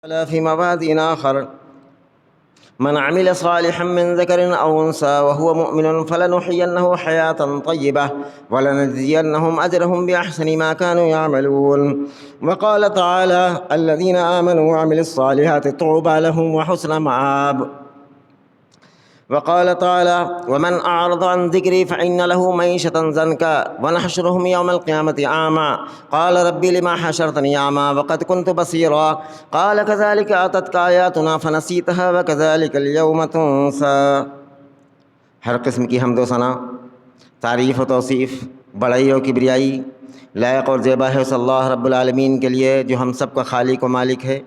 في مواد آخر من عمل صالحا من ذكر أو أنثى وهو مؤمن فلنحيينه حياة طيبة ولنجزينهم أجرهم بأحسن ما كانوا يعملون. وقال تعالى: الذين آمنوا وعملوا الصالحات طوبى لهم وحسن مآب. وقال تعالى: ومن أعرض عن ذكري فإن له معيشة ضنكا ونحشرهم يوم القيامة أعمى قال رب لما حشرتني أعمى وقد كنت بصيرا قال كذلك أتتك آياتنا فنسيتها وكذلك اليوم تنسى. ہر قسم کی حمد و ثنا، تعریف و توصیف، بڑائی و کبریائی لائق اور زیبا ہے صلی اللہ رب العالمین کے لیے جو ہم سب کا خالق و مالک ہے۔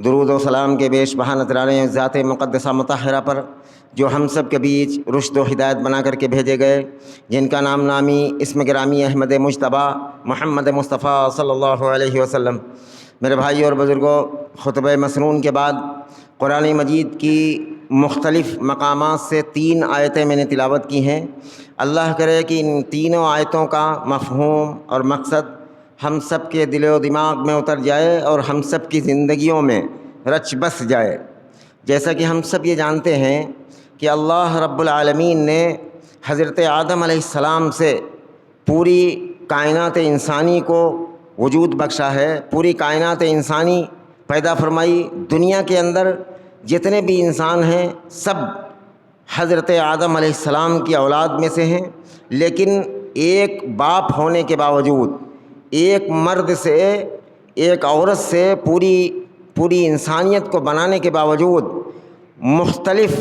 درود و سلام کے بیش بہا نذرانے ذات مقدسہ مطہرہ پر جو ہم سب کے بیچ رشد و ہدایت بنا کر کے بھیجے گئے، جن کا نام نامی اسم گرامی احمد مجتبیٰ محمد مصطفیٰ صلی اللہ علیہ وسلم۔ میرے بھائی اور بزرگوں، خطبہ مسنون کے بعد قرآن مجید کی مختلف مقامات سے 3 آیتیں میں نے تلاوت کی ہیں۔ اللہ کرے کہ ان تینوں آیتوں کا مفہوم اور مقصد ہم سب کے دل و دماغ میں اتر جائے اور ہم سب کی زندگیوں میں رچ بس جائے۔ جیسا کہ ہم سب یہ جانتے ہیں کہ اللہ رب العالمین نے حضرت آدم علیہ السلام سے پوری کائنات انسانی کو وجود بخشا ہے، پوری کائنات انسانی پیدا فرمائی۔ دنیا کے اندر جتنے بھی انسان ہیں سب حضرت آدم علیہ السلام کی اولاد میں سے ہیں، لیکن ایک باپ ہونے کے باوجود، ایک مرد سے ایک عورت سے پوری انسانیت کو بنانے کے باوجود مختلف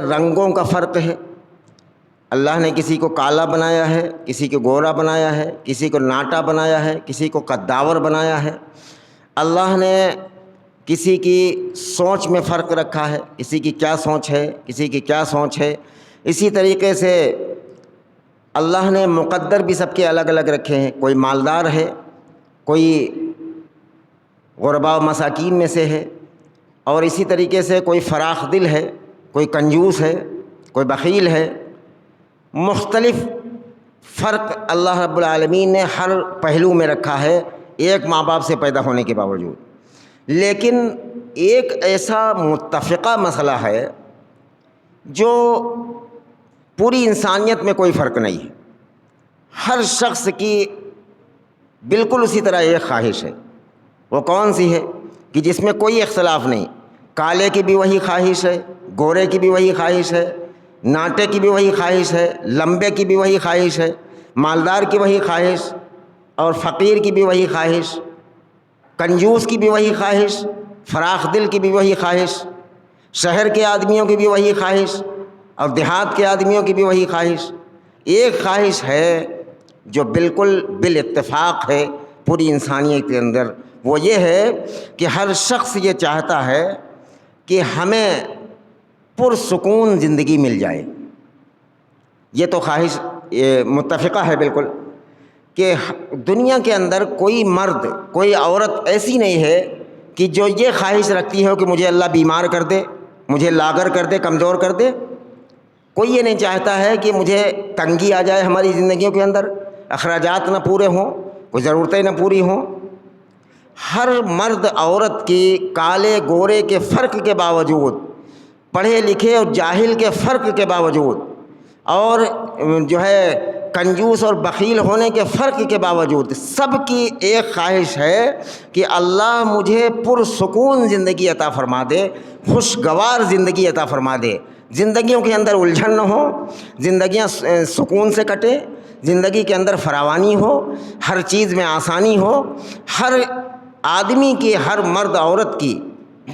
رنگوں کا فرق ہے۔ اللہ نے کسی کو کالا بنایا ہے، کسی کو گورا بنایا ہے، کسی کو ناٹا بنایا ہے، کسی کو قداور بنایا ہے۔ اللہ نے کسی کی سوچ میں فرق رکھا ہے، کسی کی کیا سوچ ہے، کسی کی کیا سوچ ہے۔ اسی طریقے سے اللہ نے مقدر بھی سب کے الگ الگ رکھے ہیں۔ کوئی مالدار ہے، کوئی غرباء و مساکین میں سے ہے، اور اسی طریقے سے کوئی فراخ دل ہے، کوئی کنجوس ہے، کوئی بخیل ہے۔ مختلف فرق اللہ رب العالمین نے ہر پہلو میں رکھا ہے ایک ماں باپ سے پیدا ہونے کے باوجود۔ لیکن ایک ایسا متفقہ مسئلہ ہے جو پوری انسانیت میں کوئی فرق نہیں ہے، ہر شخص کی بالکل اسی طرح ایک خواہش ہے۔ وہ کون سی ہے کہ جس میں کوئی اختلاف نہیں؟ کالے کی بھی وہی خواہش ہے، گورے کی بھی وہی خواہش ہے، ناٹے کی بھی وہی خواہش ہے، لمبے کی بھی وہی خواہش ہے، مالدار کی وہی خواہش، اور فقیر کی بھی وہی خواہش، کنجوس کی بھی وہی خواہش، فراخ دل کی بھی وہی خواہش، شہر کے آدمیوں کی بھی وہی خواہش، اور دیہات کے آدمیوں کی بھی وہی خواہش۔ ایک خواہش ہے جو بالکل بالاتفاق ہے پوری انسانیت کے اندر، وہ یہ ہے کہ ہر شخص یہ چاہتا ہے کہ ہمیں پرسکون زندگی مل جائے۔ یہ تو خواہش متفقہ ہے بالکل، کہ دنیا کے اندر کوئی مرد، کوئی عورت ایسی نہیں ہے کہ جو یہ خواہش رکھتی ہو کہ مجھے اللہ بیمار کر دے، مجھے لاغر کر دے، کمزور کر دے۔ کوئی یہ نہیں چاہتا ہے کہ مجھے تنگی آ جائے ہماری زندگیوں کے اندر، اخراجات نہ پورے ہوں، کوئی ضرورتیں نہ پوری ہوں۔ ہر مرد عورت کی کالے گورے کے فرق کے باوجود، پڑھے لکھے اور جاہل کے فرق کے باوجود، اور کنجوس اور بخیل ہونے کے فرق کے باوجود، سب کی ایک خواہش ہے کہ اللہ مجھے پرسکون زندگی عطا فرما دے، خوشگوار زندگی عطا فرما دے، زندگیوں کے اندر الجھن نہ ہو، زندگیاں سکون سے کٹے، زندگی کے اندر فراوانی ہو، ہر چیز میں آسانی ہو۔ ہر آدمی کی، ہر مرد عورت کی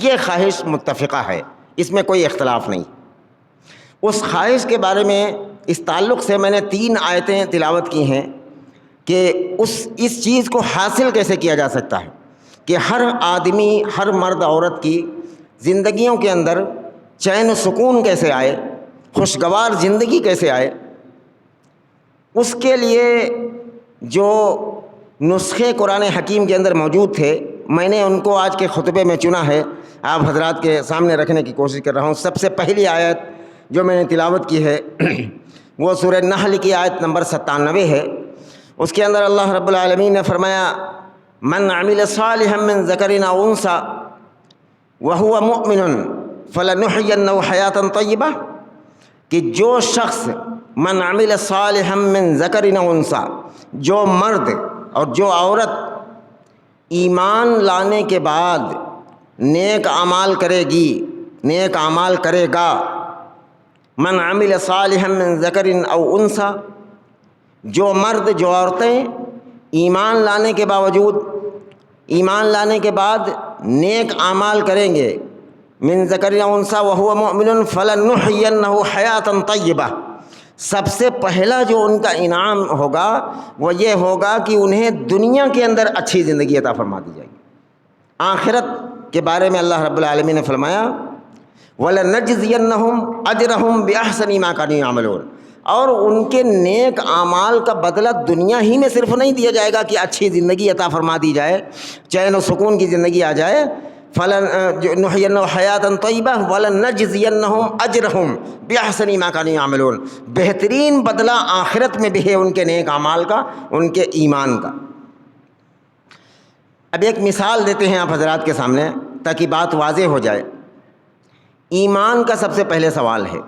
یہ خواہش متفقہ ہے، اس میں کوئی اختلاف نہیں۔ اس خواہش کے بارے میں، اس تعلق سے میں نے 3 آیتیں تلاوت کی ہیں کہ اس چیز کو حاصل کیسے کیا جا سکتا ہے کہ ہر آدمی، ہر مرد عورت کی زندگیوں کے اندر چین و سکون کیسے آئے، خوشگوار زندگی کیسے آئے۔ اس کے لیے جو نسخے قرآن حکیم کے اندر موجود تھے، میں نے ان کو آج کے خطبے میں چنا ہے، آپ حضرات کے سامنے رکھنے کی کوشش کر رہا ہوں۔ سب سے پہلی آیت جو میں نے تلاوت کی ہے وہ سورہ نحل کی آیت نمبر 97 ہے۔ اس کے اندر اللہ رب العالمین نے فرمایا من عمل صالحا من ذکر او انثى وهو مؤمن فلنحینہ حیاۃ طیبہ، کہ جو شخص من عمل صالحا من ذکر او انثى، جو مرد اور جو عورت ایمان لانے کے بعد نیک اعمال کرے گی، نیک اعمال کرے گا، من عمل صالحا من ذکر او انثى، جو مرد جو عورتیں ایمان لانے کے باوجود، ایمان لانے کے بعد نیک اعمال کریں گے، من ذکر او انثى وهو مؤمن فلنحینہ حیاۃ طیبہ، سب سے پہلا جو ان کا انعام ہوگا وہ یہ ہوگا کہ انہیں دنیا کے اندر اچھی زندگی عطا فرما دی جائے گی۔ آخرت کے بارے میں اللہ رب العالمین نے فرمایا وَلَنَجْزِيَنَّهُمْ أَجْرَهُمْ بِأَحْسَنِ مَا كَانُوا يَعْمَلُونَ، اور ان کے نیک اعمال کا بدلہ دنیا ہی میں صرف نہیں دیا جائے گا کہ اچھی زندگی عطا فرما دی جائے، چین و سکون کی زندگی آ جائے، فَلَنُحْيِيَنَّهُمْ حَيَاةً طَيِّبَةً وَلَنَجْزِيَنَّهُمْ أَجْرَهُمْ بِأَحْسَنِ مَا كَانُوا يَعْمَلُونَ، بہترین بدلہ آخرت میں بھی ہے ان کے نیک اعمال کا، ان کے ایمان کا۔ اب ایک مثال دیتے ہیں آپ حضرات کے سامنے تاکہ بات واضح ہو جائے۔ ایمان کا سب سے پہلے سوال ہے،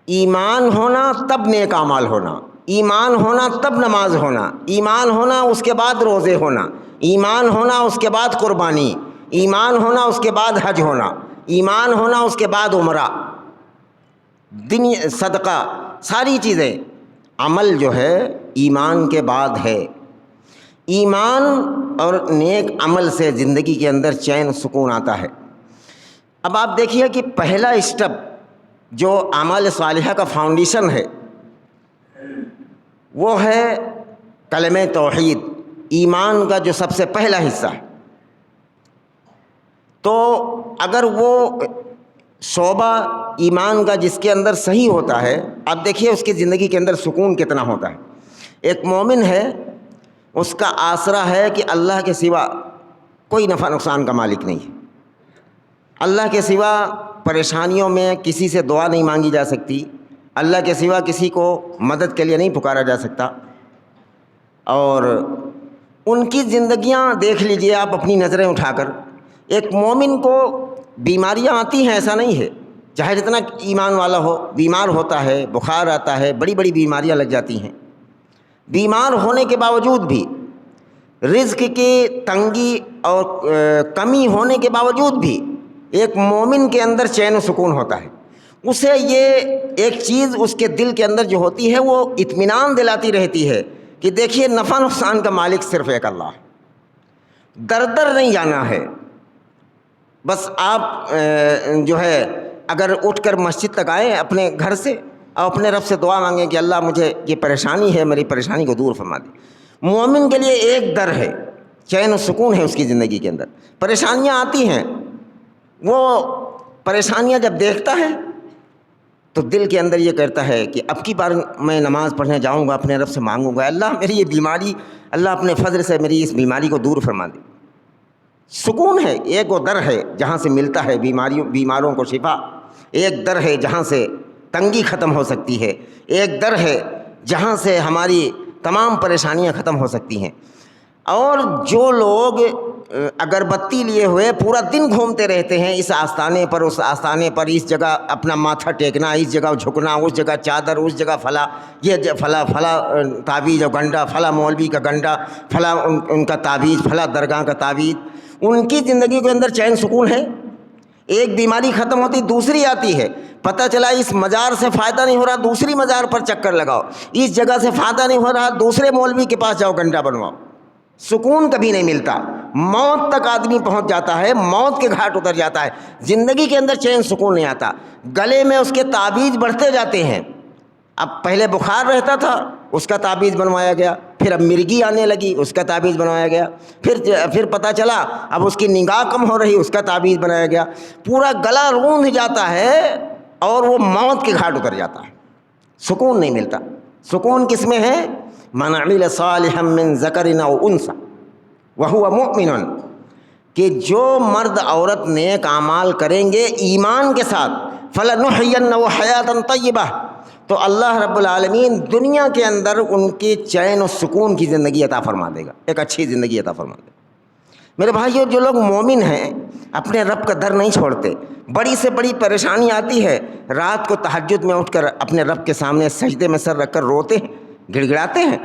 ایمان ہونا تب نیک اعمال ہونا، ایمان ہونا تب نماز ہونا، ایمان ہونا اس کے بعد روزے ہونا، ایمان ہونا اس کے بعد قربانی، ایمان ہونا اس کے بعد حج ہونا، ایمان ہونا اس کے بعد عمرہ، صدقہ، ساری چیزیں، عمل جو ہے ایمان کے بعد ہے۔ ایمان اور نیک عمل سے زندگی کے اندر چین سکون آتا ہے۔ اب آپ دیکھیے کہ پہلا اسٹیپ جو اعمال صالحہ کا فاؤنڈیشن ہے وہ ہے کلمہ توحید، ایمان کا جو سب سے پہلا حصہ ہے۔ تو اگر وہ شعبہ ایمان کا جس کے اندر صحیح ہوتا ہے، آپ دیکھیے اس کی زندگی کے اندر سکون کتنا ہوتا ہے۔ ایک مومن ہے، اس کا آسرا ہے کہ اللہ کے سوا کوئی نفع نقصان کا مالک نہیں ہے، اللہ کے سوا پریشانیوں میں کسی سے دعا نہیں مانگی جا سکتی، اللہ کے سوا کسی کو مدد کے لیے نہیں پکارا جا سکتا، اور ان کی زندگیاں دیکھ لیجئے آپ اپنی نظریں اٹھا کر۔ ایک مومن کو بیماریاں آتی ہیں، ایسا نہیں ہے، چاہے جتنا ایمان والا ہو، بیمار ہوتا ہے، بخار آتا ہے، بڑی بڑی بیماریاں لگ جاتی ہیں۔ بیمار ہونے کے باوجود بھی، رزق کی تنگی اور کمی ہونے کے باوجود بھی ایک مومن کے اندر چین و سکون ہوتا ہے۔ اسے یہ ایک چیز اس کے دل کے اندر جو ہوتی ہے وہ اطمینان دلاتی رہتی ہے کہ دیکھیے نفع نقصان کا مالک صرف ایک اللہ ہے، در در نہیں جانا ہے۔ بس آپ جو ہے اگر اٹھ کر مسجد تک آئیں اپنے گھر سے اور اپنے رب سے دعا مانگیں کہ اللہ مجھے یہ پریشانی ہے، میری پریشانی کو دور فرما دے۔ مومن کے لیے ایک در ہے، چین و سکون ہے اس کی زندگی کے اندر۔ پریشانیاں آتی ہیں، وہ پریشانیاں جب دیکھتا ہے تو دل کے اندر یہ کرتا ہے کہ اب کی بار میں نماز پڑھنے جاؤں گا، اپنے رب سے مانگوں گا اللہ میری یہ بیماری، اللہ اپنے فضل سے میری اس بیماری کو دور فرما دے۔ سکون ہے، ایک وہ در ہے جہاں سے ملتا ہے بیماروں کو شفا، ایک در ہے جہاں سے تنگی ختم ہو سکتی ہے، ایک در ہے جہاں سے ہماری تمام پریشانیاں ختم ہو سکتی ہیں۔ اور جو لوگ اگربتی لیے ہوئے پورا دن گھومتے رہتے ہیں، اس آستانے پر اس آستانے پر، اس جگہ اپنا ماتھا ٹیکنا، اس جگہ جھکنا، اس جگہ چادر، اس جگہ فلاں، یہ فلاں تعویذ اور گنڈا، فلاں مولوی کا گنڈا، فلاں ان کا تعویذ، فلاں درگاہ کا تعویذ، ان کی زندگی کے اندر چین سکون ہے۔ ایک بیماری ختم ہوتی دوسری آتی ہے، پتہ چلا اس مزار سے فائدہ نہیں ہو رہا، دوسری مزار پر چکر لگاؤ، اس جگہ سے فائدہ نہیں ہو رہا، دوسرے مولوی کے پاس جاؤ گنڈا بنواؤ۔ سکون کبھی نہیں ملتا، موت تک آدمی پہنچ جاتا ہے، موت کے گھاٹ اتر جاتا ہے، زندگی کے اندر چین سکون نہیں آتا۔ گلے میں اس کے تعویذ بڑھتے جاتے ہیں، اب پہلے بخار رہتا تھا اس کا تعویذ بنوایا گیا، پھر اب مرگی آنے لگی اس کا تعویذ بنوایا گیا، پھر پتہ چلا اب اس کی نگاہ کم ہو رہی اس کا تعویذ بنایا گیا، پورا گلا روندھ جاتا ہے اور وہ موت کے گھاٹ اتر جاتا ہے، سکون نہیں ملتا۔ سکون کس میں ہے؟ من عمل صالحا من ذکر او انثى وهو مؤمن، کہ جو مرد عورت نیک اعمال کریں گے ایمان کے ساتھ، فلنحینہ حیاۃ طیبہ، تو اللہ رب العالمین دنیا کے اندر ان کے چین و سکون کی زندگی عطا فرما دے گا، ایک اچھی زندگی عطا فرما دے گا۔ میرے بھائیو، جو لوگ مومن ہیں اپنے رب کا در نہیں چھوڑتے، بڑی سے بڑی پریشانی آتی ہے رات کو تہجد میں اٹھ کر اپنے رب کے سامنے سجدے میں سر رکھ کر روتے ہیں، گڑ گڑاتے ہیں،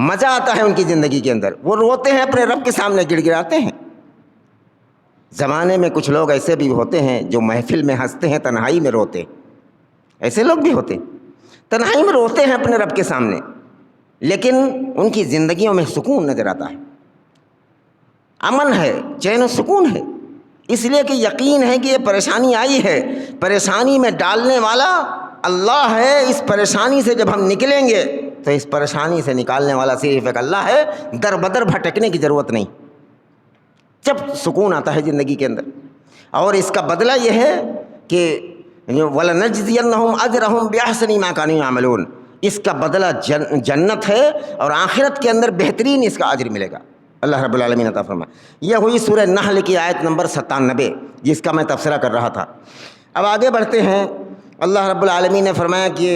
مزہ آتا ہے ان کی زندگی کے اندر، وہ روتے ہیں اپنے رب کے سامنے، گڑ گڑاتے ہیں۔ زمانے میں کچھ لوگ ایسے بھی ہوتے ہیں جو محفل میں ہنستے ہیں، تنہائی میں روتے ہیں، ایسے لوگ بھی ہوتے ہیں، تنہائی میں روتے ہیں اپنے رب کے سامنے، لیکن ان کی زندگیوں میں سکون نظر آتا ہے، امن ہے، چین و سکون ہے، اس لیے کہ یقین ہے کہ یہ پریشانی آئی ہے، پریشانی میں ڈالنے والا اللہ ہے۔ اس پریشانی سے جب ہم نکلیں گے تو اس پریشانی سے نکالنے والا صرف ایک اللہ ہے، در بدر بھٹکنے کی ضرورت نہیں، جب سکون آتا ہے زندگی کے اندر۔ اور اس کا بدلہ یہ ہے کہ وَلَنَجْزِيَنَّهُمْ أَجْرَهُمْ بِأَحْسَنِ مَا كَانُوا يَعْمَلُونَ، اس کا بدلہ جنت ہے، اور آخرت کے اندر بہترین اس کا اجر ملے گا، اللہ رب العالمین عطا فرمائے۔ یہ ہوئی سورہ نحل کی آیت نمبر 97، جس کا میں تبصرہ کر رہا تھا۔ اب آگے بڑھتے ہیں۔ اللہ رب العالمین نے فرمایا کہ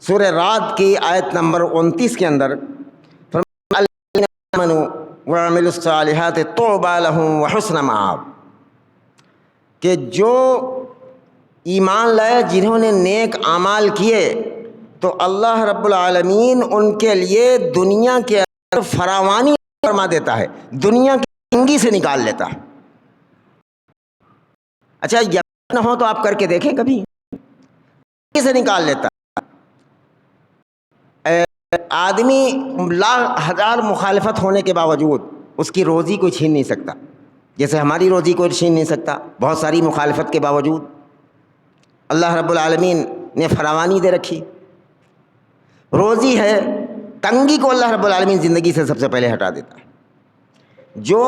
سورہ رعد کی آیت نمبر 29 کے اندر فرمایا الذین آمنوا وعملوا الصالحات طوبی لہم وحسن مآب، کہ جو ایمان لائے، جنہوں نے نیک اعمال کیے، تو اللہ رب العالمین ان کے لیے دنیا کے اندر فراوانی فرما دیتا ہے، دنیا کی تنگی سے نکال لیتا ہے۔ اچھا، یقین نہ ہو تو آپ کر کے دیکھیں، کبھی سے نکال لیتا ہے۔ آدمی لاکھ ہزار مخالفت ہونے کے باوجود اس کی روزی کوئی چھین نہیں سکتا، جیسے ہماری روزی کوئی چھین نہیں سکتا، بہت ساری مخالفت کے باوجود اللہ رب العالمین نے فراوانی دے رکھی، روزی ہے، تنگی کو اللہ رب العالمین زندگی سے سب سے پہلے ہٹا دیتا ہے۔ جو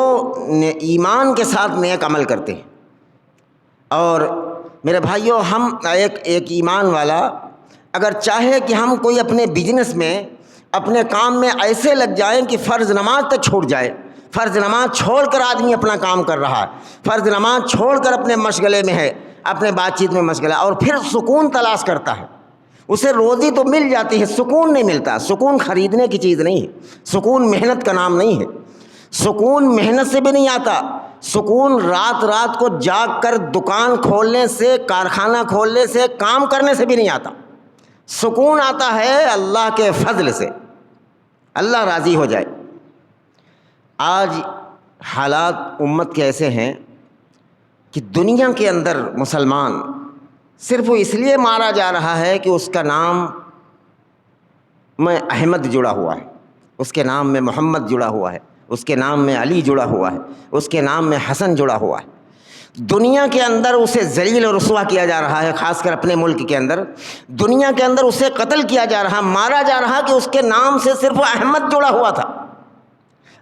ایمان کے ساتھ نیک عمل کرتے ہیں، اور میرے بھائیوں، ہم ایک ایمان والا اگر چاہے کہ ہم کوئی اپنے بزنس میں، اپنے کام میں ایسے لگ جائیں کہ فرض نماز تک چھوٹ جائے، فرض نماز چھوڑ کر آدمی اپنا کام کر رہا ہے، فرض نماز چھوڑ کر اپنے مشغلے میں ہے، اپنے بات چیت میں مشغلہ، اور پھر سکون تلاش کرتا ہے، اسے روزی تو مل جاتی ہے، سکون نہیں ملتا۔ سکون خریدنے کی چیز نہیں ہے، سکون محنت کا نام نہیں ہے، سکون محنت سے بھی نہیں آتا، سکون رات رات کو جاگ کر دکان کھولنے سے، کارخانہ کھولنے سے، کام کرنے سے بھی نہیں آتا، سکون آتا ہے اللہ کے فضل سے، اللہ راضی ہو جائے۔ آج حالات امت کے ایسے ہیں کہ دنیا کے اندر مسلمان صرف اس لیے مارا جا رہا ہے کہ اس کا نام میں احمد جڑا ہوا ہے، اس کے نام میں محمد جڑا ہوا ہے، اس کے نام میں علی جڑا ہوا ہے، اس کے نام میں حسن جڑا ہوا ہے۔ دنیا کے اندر اسے ذلیل و رسوا کیا جا رہا ہے، خاص کر اپنے ملک کے اندر دنیا کے اندر اسے قتل کیا جا رہا، مارا جا رہا کہ اس کے نام سے صرف احمد جڑا ہوا تھا۔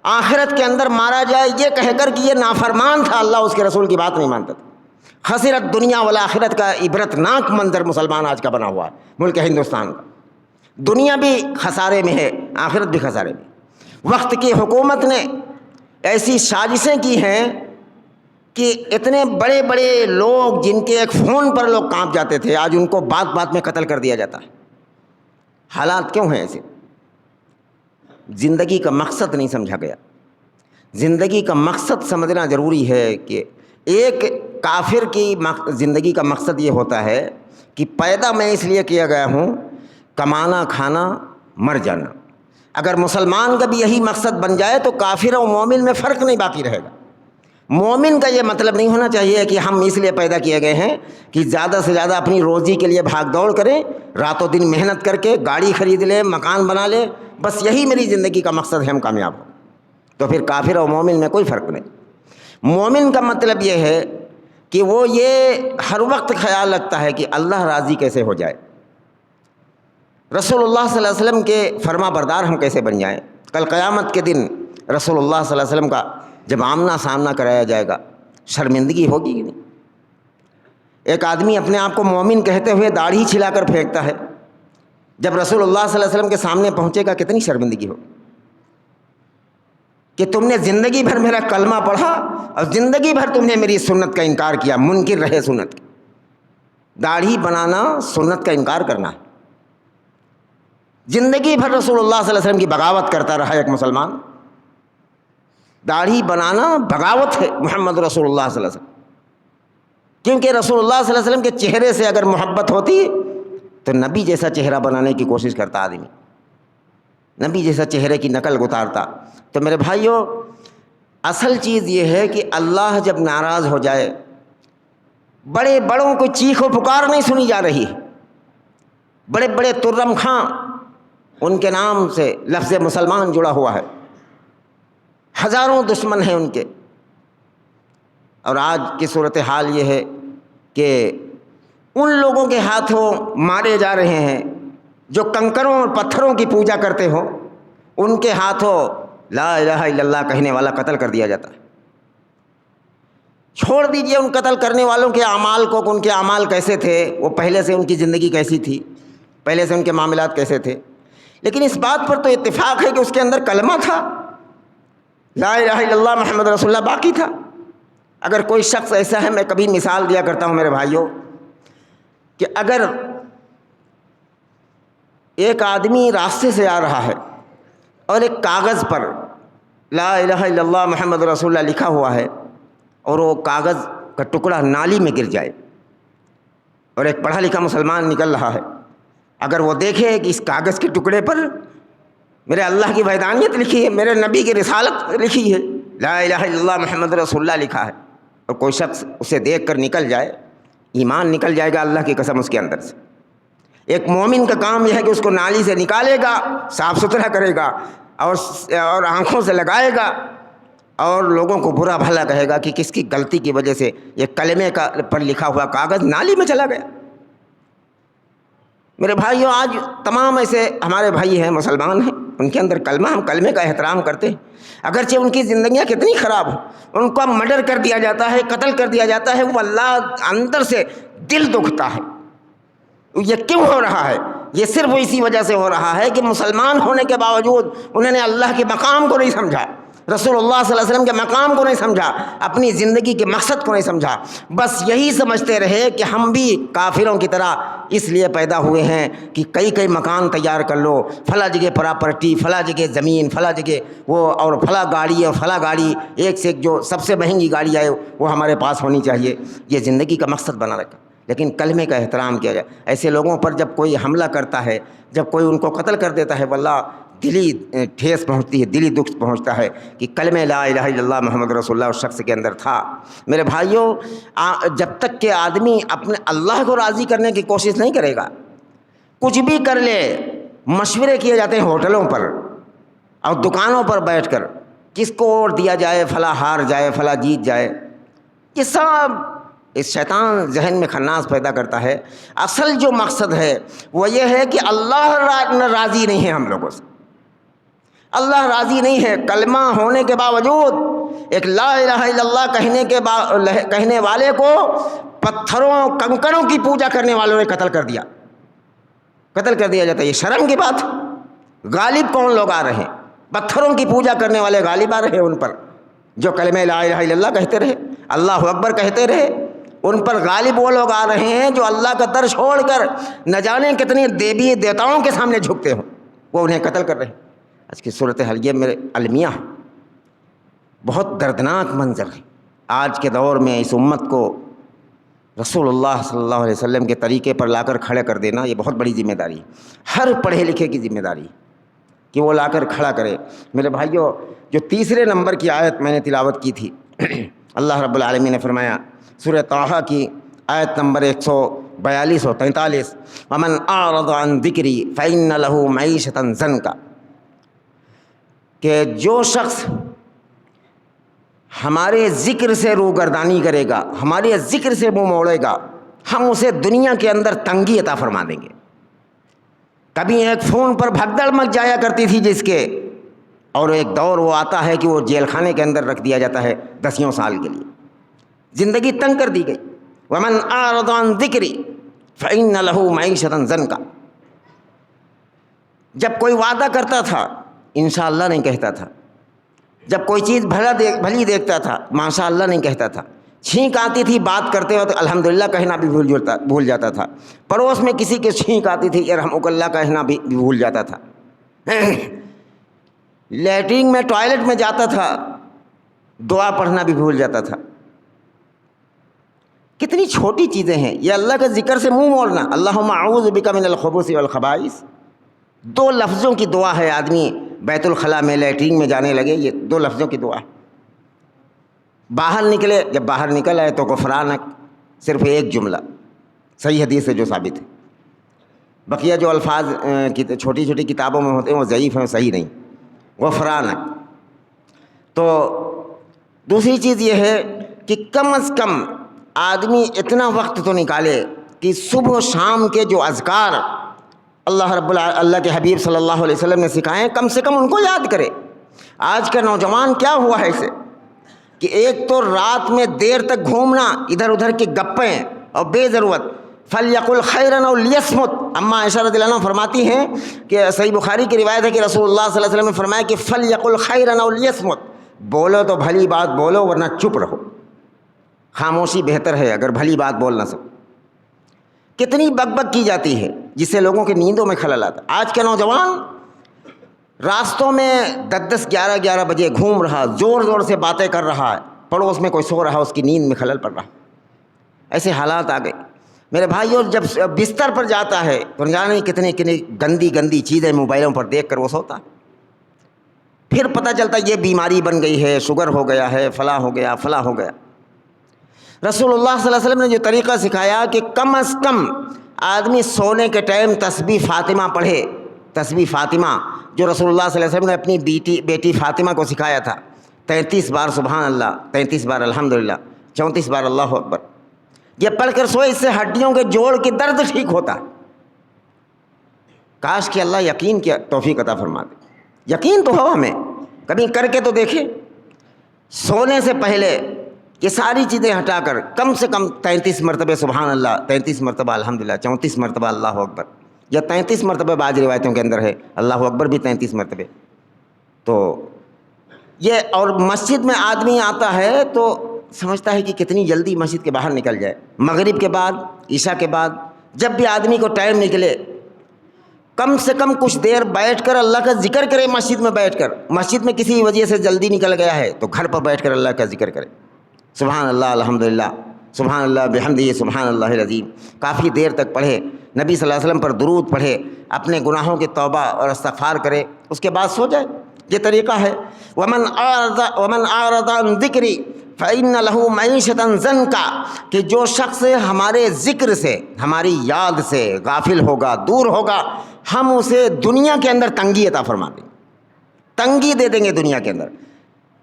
آخرت کے اندر مارا جائے یہ کہہ کر کہ یہ نافرمان تھا، اللہ اس کے رسول کی بات نہیں مانتا تھا۔ خسرت دنیا والآخرت کا عبرتناک منظر مسلمان آج کا بنا ہوا ہے، ملک ہندوستان کا۔ دنیا بھی خسارے میں ہے، آخرت بھی خسارے میں۔ وقت کی حکومت نے ایسی سازشیں کی ہیں کہ اتنے بڑے بڑے لوگ جن کے ایک فون پر لوگ کانپ جاتے تھے، آج ان کو بات بات میں قتل کر دیا جاتا ہے۔ حالات کیوں ہیں ایسے؟ زندگی کا مقصد نہیں سمجھا گیا۔ زندگی کا مقصد سمجھنا ضروری ہے کہ ایک کافر کی زندگی کا مقصد یہ ہوتا ہے کہ پیدا میں اس لیے کیا گیا ہوں، کمانا، کھانا، مر جانا۔ اگر مسلمان کا بھی یہی مقصد بن جائے تو کافر و مومن میں فرق نہیں باقی رہے گا۔ مومن کا یہ مطلب نہیں ہونا چاہیے کہ ہم اس لیے پیدا کیے گئے ہیں کہ زیادہ سے زیادہ اپنی روزی کے لیے بھاگ دوڑ کریں، راتوں دن محنت کر کے گاڑی خرید لیں، مکان بنا لیں، بس یہی میری زندگی کا مقصد ہے، ہم کامیاب ہوں۔ تو پھر کافر و مومن میں کوئی فرق نہیں۔ مومن کا مطلب یہ ہے کہ وہ یہ ہر وقت خیال رکھتا ہے کہ اللہ راضی کیسے ہو جائے، رسول اللہ صلی اللہ علیہ وسلم کے فرما بردار ہم کیسے بن جائیں۔ کل قیامت کے دن رسول اللہ صلی اللہ علیہ وسلم کا جب آمنا سامنا کرایا جائے گا، شرمندگی ہوگی کہ نہیں؟ ایک آدمی اپنے آپ کو مومن کہتے ہوئے داڑھی چھلا کر پھینکتا ہے، جب رسول اللہ صلی اللہ علیہ وسلم کے سامنے پہنچے گا کتنی شرمندگی ہوگی کہ تم نے زندگی بھر میرا کلمہ پڑھا اور زندگی بھر تم نے میری سنت کا انکار کیا، منکر رہے سنت کی۔ داڑھی بنانا سنت کا انکار کرنا ہے، زندگی بھر رسول اللہ صلی اللہ علیہ وسلم کی بغاوت کرتا رہا ایک مسلمان. داڑھی بنانا بغاوت ہے محمد رسول اللہ صلی اللہ علیہ وسلم. کیونکہ رسول اللہ صلی اللہ علیہ وسلم کے چہرے سے اگر محبت ہوتی تو نبی جیسا چہرہ بنانے کی کوشش کرتا آدمی, نبی جیسا چہرے کی نقل اتارتا. تو میرے بھائیوں, اصل چیز یہ ہے کہ اللہ جب ناراض ہو جائے, بڑے بڑوں کو چیخ و پکار نہیں سنی جا رہی, بڑے بڑے ترم خاں ان کے نام سے لفظ مسلمان جڑا ہوا ہے, ہزاروں دشمن ہیں ان کے. اور آج کی صورتحال یہ ہے کہ ان لوگوں کے ہاتھوں مارے جا رہے ہیں جو کنکروں اور پتھروں کی پوجا کرتے ہوں, ان کے ہاتھوں لا الہ الا اللہ کہنے والا قتل کر دیا جاتا ہے. چھوڑ دیجئے ان قتل کرنے والوں کے اعمال کو کہ ان کے اعمال کیسے تھے, وہ پہلے سے ان کی زندگی کیسی تھی, پہلے سے ان کے معاملات کیسے تھے. لیکن اس بات پر تو اتفاق ہے کہ اس کے اندر کلمہ تھا, لا الہ الا اللہ محمد رسول اللہ باقی تھا. اگر کوئی شخص ایسا ہے, میں کبھی مثال دیا کرتا ہوں میرے بھائیوں, کہ اگر ایک آدمی راستے سے آ رہا ہے اور ایک کاغذ پر لا الہ الا اللہ محمد رسول اللہ لکھا ہوا ہے, اور وہ کاغذ کا ٹکڑا نالی میں گر جائے, اور ایک پڑھا لکھا مسلمان نکل رہا ہے, اگر وہ دیکھے کہ اس کاغذ کے ٹکڑے پر میرے اللہ کی وحدانیت لکھی ہے, میرے نبی کی رسالت لکھی ہے, لا الہ الا اللہ محمد رسول اللہ لکھا ہے, اور کوئی شخص اسے دیکھ کر نکل جائے, ایمان نکل جائے گا اللہ کی قسم اس کے اندر سے. ایک مومن کا کام یہ ہے کہ اس کو نالی سے نکالے گا, صاف ستھرا کرے گا, اور آنکھوں سے لگائے گا, اور لوگوں کو برا بھلا کہے گا کہ کس کی غلطی کی وجہ سے یہ کلمے کا پر لکھا ہوا کاغذ نالی میں چلا گیا. میرے بھائیوں, آج تمام ایسے ہمارے بھائی ہیں, مسلمان ہیں, ان کے اندر کلمہ, ہم کلمے کا احترام کرتے ہیں, اگرچہ ان کی زندگیاں کتنی خراب ہوں, ان کا مرڈر کر دیا جاتا ہے, قتل کر دیا جاتا ہے, وہ اللہ اندر سے دل دکھتا ہے. یہ کیوں ہو رہا ہے؟ یہ صرف اسی وجہ سے ہو رہا ہے کہ مسلمان ہونے کے باوجود انہوں نے اللہ کے مقام کو نہیں سمجھا, رسول اللہ صلی اللہ علیہ وسلم کے مقام کو نہیں سمجھا, اپنی زندگی کے مقصد کو نہیں سمجھا. بس یہی سمجھتے رہے کہ ہم بھی کافروں کی طرح اس لیے پیدا ہوئے ہیں کہ کئی مکان تیار کر لو, فلاں جگہ پراپرٹی, فلاں جگہ زمین, فلاں جگہ وہ, اور فلاں گاڑی اور فلاں گاڑی, ایک سے ایک جو سب سے مہنگی گاڑی آئے وہ ہمارے پاس ہونی چاہیے. یہ زندگی کا مقصد بنا رکھا. لیکن کلمے کا احترام کیا جائے. ایسے لوگوں پر جب کوئی حملہ کرتا ہے, جب کوئی ان کو قتل کر دیتا ہے, واللہ دلی ٹھیس پہنچتی ہے, دلی دکھ پہنچتا ہے کہ کلمہ لا الہ الا اللہ محمد رسول اللہ اس شخص کے اندر تھا. میرے بھائیوں, جب تک کہ آدمی اپنے اللہ کو راضی کرنے کی کوشش نہیں کرے گا, کچھ بھی کر لے, مشورے کیے جاتے ہیں ہوٹلوں پر اور دکانوں پر بیٹھ کر, کس کو اور دیا جائے, فلاں ہار جائے, فلاں جیت جائے. یہ سب اس شیطان ذہن میں خناس پیدا کرتا ہے. اصل جو مقصد ہے وہ یہ ہے کہ اللہ راضی نہیں ہے ہم لوگوں سے, اللہ راضی نہیں ہے. کلمہ ہونے کے باوجود ایک لا الہ الا اللہ کہنے والے کو پتھروں کنکروں کی پوجا کرنے والوں نے قتل کر دیا جاتا ہے. یہ شرم کی بات. غالب کون لوگ آ رہے ہیں؟ پتھروں کی پوجا کرنے والے غالب آ رہے ہیں ان پر, جو کلمہ لا الہ الا اللہ کہتے رہے, اللہ اکبر کہتے رہے. ان پر غالب وہ لوگ آ رہے ہیں جو اللہ کا در چھوڑ کر نہ جانے کتنے دیوی دیوتاؤں کے سامنے جھکتے ہوں, وہ انہیں قتل کر رہے ہیں. آج کی صورتحال یہ میرے المیہ بہت دردناک منظر ہے. آج کے دور میں اس امت کو رسول اللہ صلی اللہ علیہ وسلم کے طریقے پر لا کر کھڑے کر دینا, یہ بہت بڑی ذمہ داری ہے, ہر پڑھے لکھے کی ذمہ داری کہ وہ لا کر کھڑا کرے. میرے بھائیوں, جو تیسرے نمبر کی آیت میں نے تلاوت کی تھی, اللہ رب العالمین نے فرمایا سورہ طٰہٰ کی آیت نمبر 142 و 43, ومن اعرض عن ذکری فإن له معیشۃ ضنکا, کہ جو شخص ہمارے ذکر سے روگردانی کرے گا, ہمارے ذکر سے منہ موڑے گا, ہم اسے دنیا کے اندر تنگی عطا فرما دیں گے. کبھی ایک فون پر بھگدڑ مچ جایا کرتی تھی جس کے, اور ایک دور وہ آتا ہے کہ وہ جیل خانے کے اندر رکھ دیا جاتا ہے 10 سال کے لیے. زندگی تنگ کر دی گئی. ومن اعرض عن ذکری فإن له معیشۃ ضنکا. جب کوئی وعدہ کرتا تھا انشاءاللہ نہیں کہتا تھا, جب کوئی چیز بھلی دیکھتا تھا ماشاء اللہ نہیں کہتا تھا, چھینک آتی تھی بات کرتے وقت الحمدللہ کہنا بھی بھول جاتا تھا. پڑوس میں کسی کے چھینک آتی تھی یرحمک اللہ کہنا بھی بھول جاتا تھا. لیٹرین میں ٹوائلٹ میں جاتا تھا دعا پڑھنا بھی بھول جاتا تھا. کتنی چھوٹی چیزیں ہیں یہ. اللہ کے ذکر سے منہ موڑنا, اللہم اعوذ بک من الخبث والخبائث, 2 لفظوں کی دعا ہے. آدمی بیت الخلاء میں لیٹرین میں جانے لگے, یہ 2 لفظوں کی دعا. باہر نکلے, جب باہر نکل آئے تو غفرانک, صرف ایک جملہ صحیح حدیث سے جو ثابت ہے. بقیہ جو الفاظ چھوٹی چھوٹی کتابوں میں ہوتے ہیں وہ ضعیف ہیں, صحیح نہیں. غفرانک. تو دوسری چیز یہ ہے کہ کم از کم آدمی اتنا وقت تو نکالے کہ صبح و شام کے جو اذکار اللہ کے حبیب صلی اللہ علیہ وسلم نے سکھائے کم سے کم ان کو یاد کرے. آج کا نوجوان کیا ہوا ہے اسے کہ ایک تو رات میں دیر تک گھومنا, ادھر ادھر کی گپیں اور بے ضرورت. فلیقل خیرا او لیصمت. اما عائشہ رضی اللہ عنہ فرماتی ہیں کہ صحیح بخاری کی روایت ہے کہ رسول اللہ صلی اللہ علیہ وسلم نے فرمایا کہ فلیقل خیرا او لیصمت, بولو تو بھلی بات بولو ورنہ چپ رہو. خاموشی بہتر ہے اگر بھلی بات بول نہ سکو. کتنی بک بک کی جاتی ہے جس سے لوگوں کی نیندوں میں خلل آتا. آج کے نوجوان راستوں میں 10 11 بجے گھوم رہا, زور زور سے باتیں کر رہا ہے, پڑوس میں کوئی سو رہا, اس کی نیند میں خلل پڑ رہا. ایسے حالات آ گئے میرے بھائیوں. جب بستر پر جاتا ہے تو نہ جانے کتنی گندی چیزیں موبائلوں پر دیکھ کر وہ سوتا. پھر پتہ چلتا یہ بیماری بن گئی ہے, شوگر ہو گیا ہے, فلاں ہو گیا. رسول اللہ صلی اللہ علیہ وسلم نے جو طریقہ سکھایا کہ کم از کم آدمی سونے کے ٹائم تسبیح فاطمہ پڑھے. تسبیح فاطمہ جو رسول اللہ صلی اللہ علیہ وسلم نے اپنی بیٹی فاطمہ کو سکھایا تھا. 33 بار سبحان اللہ, 33 بار الحمدللہ, 34 بار اللہ اکبر. یہ پڑھ کر سوئے, اس سے ہڈیوں کے جوڑ کی درد ٹھیک ہوتا. کاش کہ اللہ یقین کی توفیق عطا فرما دے. یقین تو ہو ہمیں, کبھی کر کے تو دیکھیں. سونے سے پہلے یہ ساری چیزیں ہٹا کر کم سے کم 33 مرتبہ سبحان اللہ, 33 مرتبہ الحمدللہ, 34 مرتبہ اللہ اکبر, یا 33 مرتبہ بعض روایتوں کے اندر ہے اللہ اکبر بھی 33 مرتبہ. تو یہ, اور مسجد میں آدمی آتا ہے تو سمجھتا ہے کہ کتنی جلدی مسجد کے باہر نکل جائے. مغرب کے بعد, عشاء کے بعد, جب بھی آدمی کو ٹائم نکلے کم سے کم کچھ دیر بیٹھ کر اللہ کا ذکر کرے. مسجد میں بیٹھ کر, مسجد میں کسی وجہ سے جلدی نکل گیا ہے تو گھر پر بیٹھ کر اللہ کا ذکر کرے. سبحان اللہ الحمدللہ, سبحان اللہ بحمدہ, سبحان اللہ العظیم. کافی دیر تک پڑھے, نبی صلی اللہ علیہ وسلم پر درود پڑھے, اپنے گناہوں کی توبہ اور استغفار کرے, اس کے بعد سو جائے. یہ طریقہ ہے. ومن اعرض عن ذکری فإن له معیشة ضنکا, کہ جو شخص ہمارے ذکر سے, ہماری یاد سے غافل ہوگا, دور ہوگا, ہم اسے دنیا کے اندر تنگی عطا فرما دیں گے. تنگی دے دیں گے دنیا کے اندر.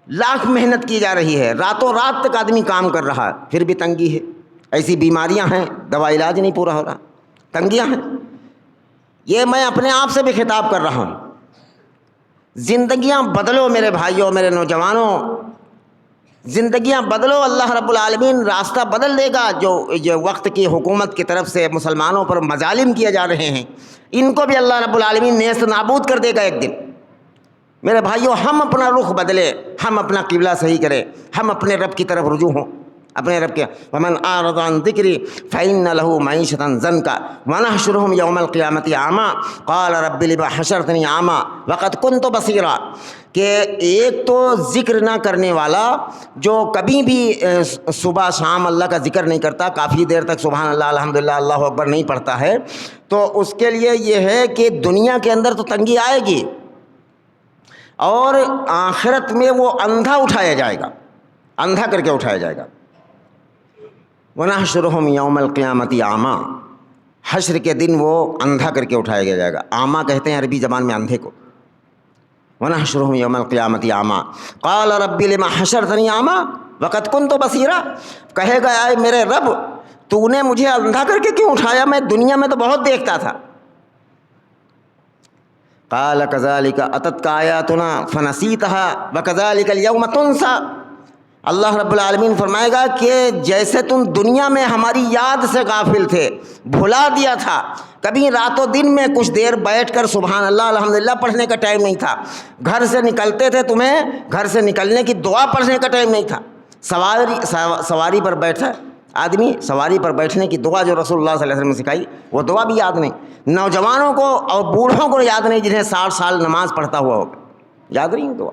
لاکھ محنت کی جا رہی ہے, راتوں رات تک آدمی کام کر رہا ہے, پھر بھی تنگی ہے. ایسی بیماریاں ہیں, دوا علاج نہیں پورا ہو رہا, تنگیاں ہیں. یہ میں اپنے آپ سے بھی خطاب کر رہا ہوں. زندگیاں بدلو میرے بھائیوں, میرے نوجوانوں, زندگیاں بدلو. اللہ رب العالمین راستہ بدل دے گا. جو وقت کی حکومت کی طرف سے مسلمانوں پر مظالم کیے جا رہے ہیں, ان کو بھی اللہ رب العالمین نیست نابود کر دے گا ایک دن. میرے بھائیوں, ہم اپنا رخ بدلیں, ہم اپنا قبلہ صحیح کریں, ہم اپنے رب کی طرف رجوع ہوں, اپنے رب کے. ومن اعرض عن ذکری فإن له معیشة ضنکا ونحشرهم یوم القیامة اعما قال رب لم حشرتنی اعما وقد كنت بصیرا. کہ ایک تو ذکر نہ کرنے والا جو کبھی بھی صبح شام اللہ کا ذکر نہیں کرتا, کافی دیر تک سبحان اللہ الحمدللہ اللہ اکبر نہیں پڑھتا ہے, تو اس کے لیے یہ ہے کہ دنیا کے اندر تو تنگی آئے گی, اور آخرت میں وہ اندھا اٹھایا جائے گا, اندھا کر کے اٹھایا جائے گا. وَنَحْشُرُهُمْ يَوْمَ الْقِيَامَةِ عَامًا, حشر کے دن وہ اندھا کر کے اٹھایا جائے گا. عامہ کہتے ہیں عربی زبان میں اندھے کو. وَنَحْشُرُهُمْ يَوْمَ الْقِيَامَةِ عَامًا قَالَ رَبِّ لِمَ حَشَرْتَنِي عَامًا وَقَدْ كُنْتُ بَصِيرًا. کہے گا اے میرے رب, تو نے مجھے اندھا کر کے کیوں اٹھایا, میں دنیا میں تو بہت دیکھتا تھا. قال كذلك اتتك آیاتنا فنسیتها وكذلك اليوم تنسى. اللہ رب العالمین فرمائے گا کہ جیسے تم دنیا میں ہماری یاد سے غافل تھے, بھلا دیا تھا, کبھی راتوں دن میں کچھ دیر بیٹھ کر سبحان اللہ الحمدللہ پڑھنے کا ٹائم نہیں تھا, گھر سے نکلتے تھے تمہیں گھر سے نکلنے کی دعا پڑھنے کا ٹائم نہیں تھا, سواری پر بیٹھا آدمی، سواری پر بیٹھنے کی دعا جو رسول اللہ صلی اللہ علیہ وسلم نے سکھائی وہ دعا بھی یاد نہیں، نوجوانوں کو اور بوڑھوں کو یاد نہیں جنہیں 60 سال نماز پڑھتا ہوا ہوگا، یاد نہیں دعا۔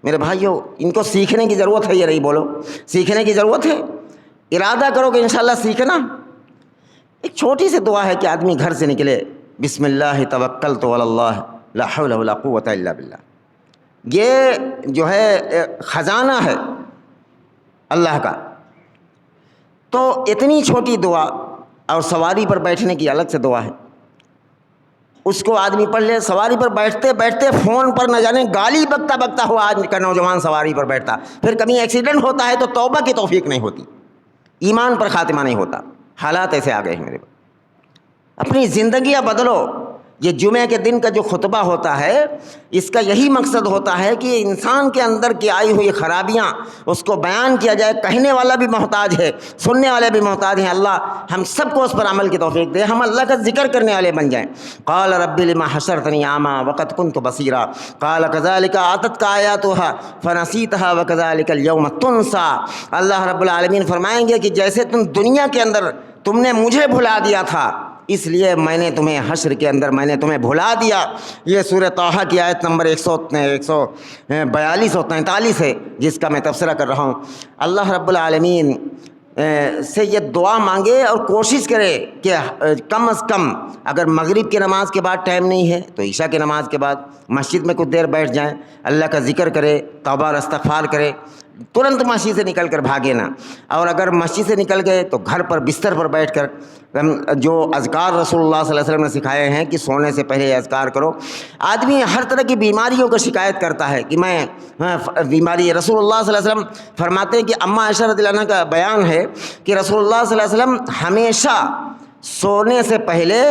میرے بھائیوں ان کو سیکھنے کی ضرورت ہے، یہ نہیں بولو سیکھنے کی ضرورت ہے، ارادہ کرو کہ انشاءاللہ سیکھنا۔ ایک چھوٹی سی دعا ہے کہ آدمی گھر سے نکلے، بسم اللہ توکلت علی اللہ لا حول ولا قوۃ الا باللہ، یہ جو ہے خزانہ ہے اللہ کا۔ تو اتنی چھوٹی دعا، اور سواری پر بیٹھنے کی الگ سے دعا ہے، اس کو آدمی پڑھ لے۔ سواری پر بیٹھتے بیٹھتے فون پر نہ جانے گالی بکتا بکتا ہوا آج کا نوجوان سواری پر بیٹھتا، پھر کبھی ایکسیڈنٹ ہوتا ہے تو توبہ کی توفیق نہیں ہوتی، ایمان پر خاتمہ نہیں ہوتا۔ حالات ایسے آ گئے ہیں میرے پاس۔ اپنی زندگیاں بدلو۔ یہ جمعے کے دن کا جو خطبہ ہوتا ہے اس کا یہی مقصد ہوتا ہے کہ انسان کے اندر کی آئی ہوئی خرابیاں اس کو بیان کیا جائے۔ کہنے والا بھی محتاج ہے، سننے والے بھی محتاج ہیں۔ اللہ ہم سب کو اس پر عمل کی توفیق دے، ہم اللہ کا ذکر کرنے والے بن جائیں۔ قال رب لما حشرتنی اعما وقد كنت بصیرا قال كذلك اتتك آیاتها فنسیتها وكذلك اليوم تنسى۔ اللہ رب العالمین فرمائیں گے کہ جیسے تم دنیا کے اندر تم نے مجھے بھلا دیا تھا، اس لیے میں نے تمہیں حشر کے اندر میں نے تمہیں بھلا دیا۔ یہ سورہ طٰہٰ کی آیت نمبر 142 اور 43 ہے جس کا میں تبصرہ کر رہا ہوں۔ اللہ رب العالمین سے یہ دعا مانگے اور کوشش کرے کہ کم از کم اگر مغرب کی نماز کے بعد ٹائم نہیں ہے تو عشاء کی نماز کے بعد مسجد میں کچھ دیر بیٹھ جائیں، اللہ کا ذکر کرے، توبہ اور استغفار کرے، ترنت مسجد سے نکل کر بھاگے نہ۔ اور اگر مسجد سے نکل گئے تو گھر پر بستر پر بیٹھ کر جو اذکار رسول اللہ صلی اللہ علیہ وسلم نے سکھائے ہیں کہ سونے سے پہلے یہ اذکار کرو۔ آدمی ہر طرح کی بیماریوں کا شکایت کرتا ہے کہ میں بیماری، رسول اللہ صلی اللہ علیہ وسلم فرماتے ہیں کہ اماں عائشہ رضی اللہ عنہا کا بیان ہے کہ رسول اللہ صلی اللہ علیہ وسلم ہمیشہ سونے سے پہلے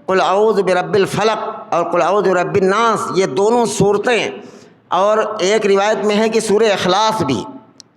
قل اعوذ برب الفلق اور قل اعوذ برب الناس، یہ دونوں صورتیں، اور ایک روایت میں ہے کہ سورہ اخلاص بھی،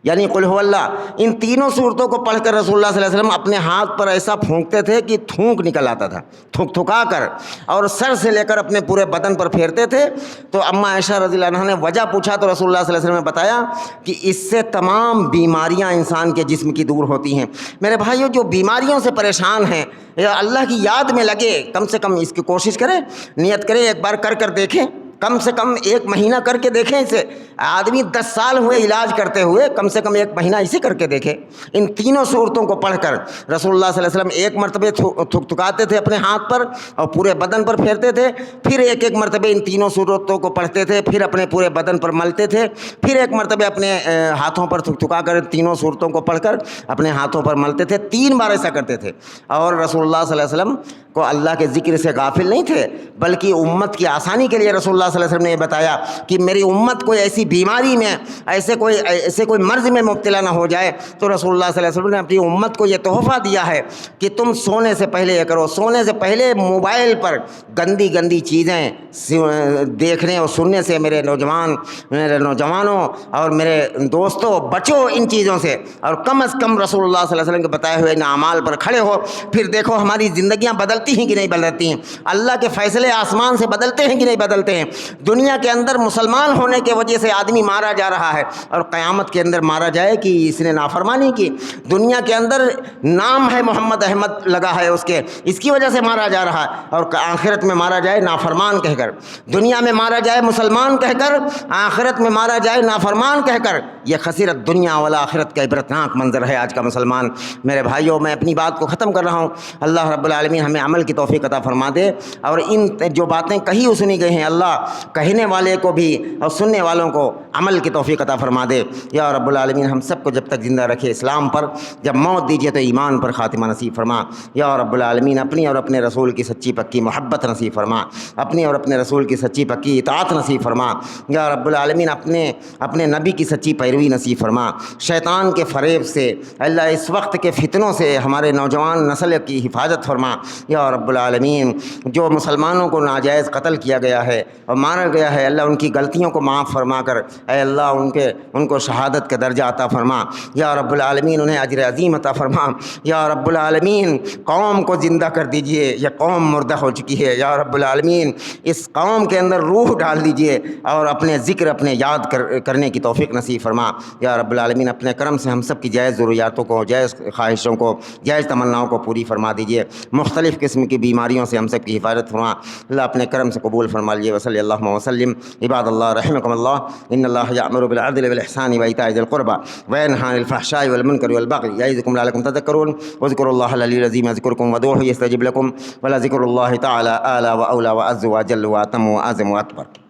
یعنی قل هو اللہ، ان تینوں صورتوں کو پڑھ کر رسول اللہ صلی اللہ علیہ وسلم اپنے ہاتھ پر ایسا پھونکتے تھے کہ تھونک نکل آتا تھا، تھک تھکا کر، اور سر سے لے کر اپنے پورے بدن پر پھیرتے تھے۔ تو اماں عائشہ رضی اللہ عنہا نے وجہ پوچھا تو رسول اللہ صلی اللہ علیہ وسلم نے بتایا کہ اس سے تمام بیماریاں انسان کے جسم کی دور ہوتی ہیں۔ میرے بھائیوں جو بیماریوں سے پریشان ہیں یا اللہ کی یاد میں لگے، کم سے کم اس کی کوشش کریں، نیت کریں، ایک بار کر دیکھیں، کم سے کم 1 مہینہ کر کے دیکھیں اسے۔ آدمی 10 سال ہوئے علاج کرتے ہوئے، کم سے کم 1 مہینہ اسے کر کے دیکھے۔ ان تینوں صورتوں کو پڑھ کر رسول اللہ صلی اللہ علیہ وسلم ایک مرتبہ تھکاتے تھے اپنے ہاتھ پر اور پورے بدن پر پھیرتے تھے، پھر ایک مرتبہ ان تینوں صورتوں کو پڑھتے تھے، پھر اپنے پورے بدن پر ملتے تھے، پھر ایک مرتبہ اپنے ہاتھوں پر تھکا کر تینوں صورتوں کو پڑھ کر اپنے ہاتھوں پر ملتے تھے۔ 3 بار ایسا کرتے تھے۔ اور رسول اللہ صلی اللہ علیہ وسلم کو اللہ کے ذکر سے غافل نہیں تھے، بلکہ امت کی آسانی کے لیے رسول اللہ صلی اللہ علیہ وسلم نے یہ بتایا کہ میری امت کوئی ایسی بیماری میں، ایسے کوئی مرض میں مبتلا نہ ہو جائے، تو رسول اللہ صلی اللہ علیہ وسلم نے اپنی امت کو یہ تحفہ دیا ہے کہ تم سونے سے پہلے یہ کرو، سونے سے پہلے موبائل پر گندی گندی چیزیں دیکھنے اور سننے سے میرے نوجوانوں اور میرے دوستوں بچو ان چیزوں سے، اور کم از کم رسول اللہ صلی اللہ علیہ وسلم کے بتائے ہوئے ان اعمال پر کھڑے ہو۔ پھر دیکھو ہماری زندگیاں بدلتی ہیں کہ نہیں بدلتی ہیں، اللہ کے فیصلے آسمان سے بدلتے ہیں کہ نہیں بدلتے ہیں۔ دنیا کے اندر مسلمان ہونے کے وجہ سے آدمی مارا جا رہا ہے، اور قیامت کے اندر مارا جائے کہ اس نے نافرمانی کی۔ دنیا کے اندر نام ہے محمد احمد لگا ہے اس کی وجہ سے مارا جا رہا ہے، اور آخرت میں مارا جائے نافرمان کہہ کر۔ دنیا میں مارا جائے مسلمان کہہ کر، آخرت میں مارا جائے نافرمان کہہ کر۔ یہ خسرت دنیا والآخرت کا عبرتناک منظر ہے آج کا مسلمان۔ میرے بھائیوں میں اپنی بات کو ختم کر رہا ہوں۔ اللہ رب العالمین ہمیں عمل کی توفیق عطا فرما دے، اور ان جو باتیں کہی سنی گئی ہیں اللہ کہنے والے کو بھی اور سننے والوں کو عمل کی توفیق عطا فرما دے۔ یا رب العالمین ہم سب کو جب تک زندہ رکھے اسلام پر، جب موت دیجیے تو ایمان پر خاتمہ نصیب فرما۔ یا رب العالمین اپنی اور اپنے رسول کی سچی پکی محبت نصیب فرما، اپنی اور اپنے رسول کی سچی پکی اطاعت نصیب فرما۔ یا رب العالمین اپنے نبی کی سچی پیروی نصیب فرما۔ شیطان کے فریب سے اللہ، اس وقت کے فتنوں سے ہمارے نوجوان نسل کی حفاظت فرما۔ یا رب العالمین جو مسلمانوں کو ناجائز قتل کیا گیا ہے اور مارا گیا ہے، اللہ ان کی غلطیوں کو معاف فرما کر اے اللہ ان کو شہادت کا درجہ عطا فرما یا رب العالمین، انہیں اجر عظیم عطا فرما یا رب العالمین۔ قوم کو زندہ کر دیجئے، یہ قوم مردہ ہو چکی ہے یا رب العالمین، اس قوم کے اندر روح ڈال دیجئے اور اپنے ذکر اپنے یاد کرنے کی توفیق نصیب فرما یا رب العالمین۔ اپنے کرم سے ہم سب کی جائز ضروریاتوں کو، جائز خواہشوں کو، جائز تمناؤں کو پوری فرما دیجئے، مختلف قسم کی بیماریوں سے ہم سب کی حفاظت فرما اللہ اپنے کرم سے قبول فرما لیجیے۔ وصلی اللہ وسلم عباد اللہ رحمکم اللہ، ان اللہ یأمر بالعدل والإحسان وإیتاء ذی القربى وینہی عن الفحشاء والمنکر والبغی یعظکم لعلکم تذکرون واذکروا اللہ العلی العظیم یذکرکم وادعوہ یستجب لکم ولذکر اللہ تعالی اعلی واولی واعز واجل واتم واعظم واکبر۔